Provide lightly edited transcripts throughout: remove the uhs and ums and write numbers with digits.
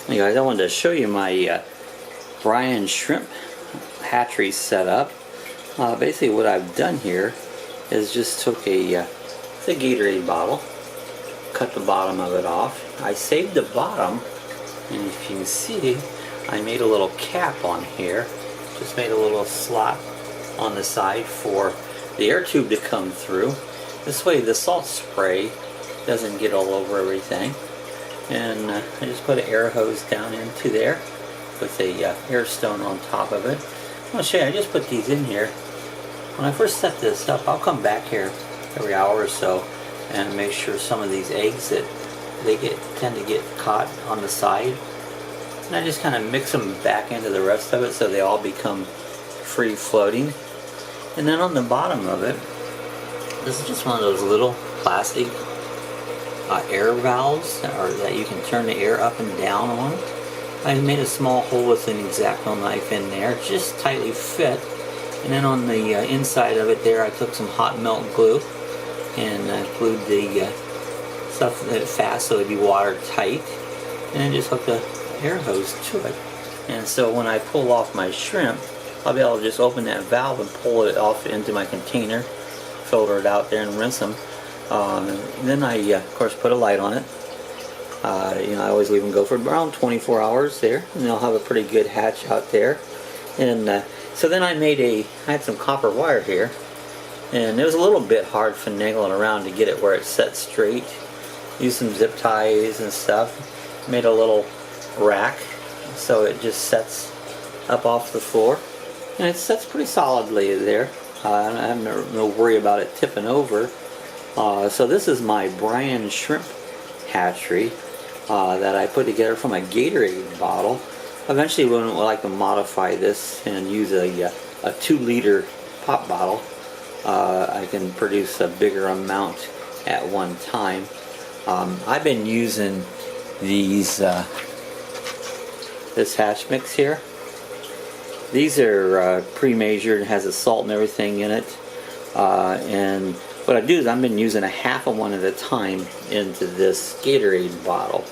Hey guys, I wanted to show you my Brine shrimp hatchery setup. Basically what I've done here is just took a Gatorade bottle, cut the bottom of it off. I saved the bottom, and if you can see, I made a little cap on here. Just made a little slot on the side for the air tube to come through. This way the salt spray doesn't get all over everything. And I just put an air hose down into there with a air stone on top of it. I'm going to show you, I just put these in here. When I first set this up, I'll come back here every hour or so and make sure some of these eggs that tend to get caught on the side. And I just kind of mix them back into the rest of it so they all become free floating. And then on the bottom of it, this is just one of those little plastic air valves that you can turn the air up and down on. I made a small hole with an X-Acto knife in there, just tightly fit. And then on the inside of it there, I took some hot melt glue and glued the stuff fast so it'd be watertight. And then just hooked the air hose to it. And so when I pull off my shrimp, I'll be able to just open that valve and pull it off into my container, filter it out there and rinse them. Then I, of course, put a light on it. I always leave them go for around 24 hours there, and they'll have a pretty good hatch out there. And so then I had some copper wire here, and it was a little bit hard finagling around to get it where it set straight. Used some zip ties and stuff. Made a little rack so it just sets up off the floor, and it sets pretty solidly there. I have no worry about it tipping over. So this is my Brine shrimp hatchery that I put together from a Gatorade bottle. Eventually we would like to modify this and use a 2-liter pop bottle. I can produce a bigger amount at one time. I've been using these this hatch mix here. These are pre-measured, it has the salt and everything in it. And what I do is I've been using a half of one at a time into this Gatorade bottle.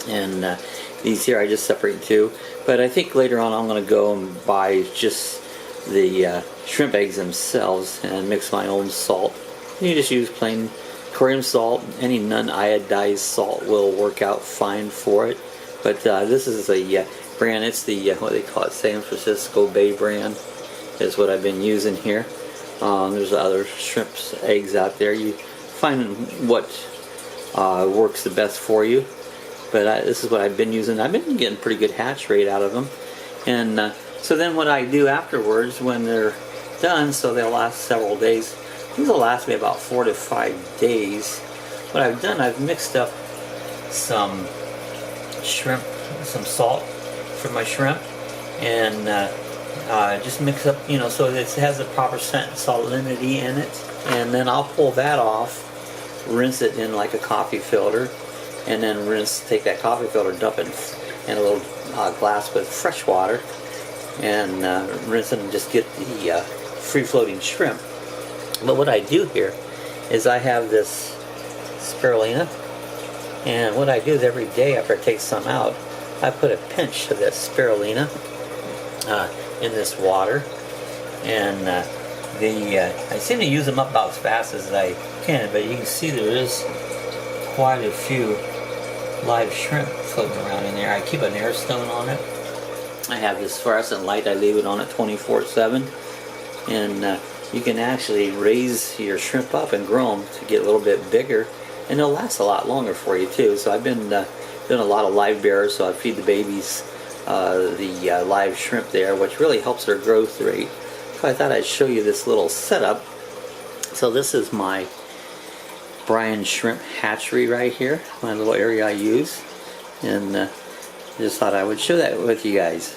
And these here I just separate two. But I think later on I'm going to go and buy just the shrimp eggs themselves and mix my own salt. You just use plain corium salt. Any non-iodized salt will work out fine for it. But this is a brand, it's the, what they call it, San Francisco Bay brand is what I've been using here. There's other shrimp eggs out there. You find what works the best for you. But this is what I've been using. I've been getting pretty good hatch rate out of them. And so then what I do afterwards when they're done, so they'll last several days. These will last me about 4 to 5 days. What I've done, I've mixed up some shrimp, some salt for my shrimp, and just mix up, so it has a proper salinity in it. And then I'll pull that off, rinse it in like a coffee filter, and then take that coffee filter, dump it in a little glass with fresh water, and rinse it and just get the free-floating shrimp. But what I do here is I have this spirulina, and what I do is every day after I take some out, I put a pinch of that spirulina in this water, and I seem to use them up about as fast as I can, but you can see there is quite a few live shrimp floating around in there. I keep an air stone on it. I have this fluorescent light, I leave it on it 24/7, and you can actually raise your shrimp up and grow them to get a little bit bigger, and they'll last a lot longer for you too. So I've been doing a lot of live bearers, so I feed the babies the live shrimp there, which really helps their growth rate. So I thought I'd show you this little setup. So this is my Brine shrimp hatchery right here, my little area I use, and just thought I would show that with you guys.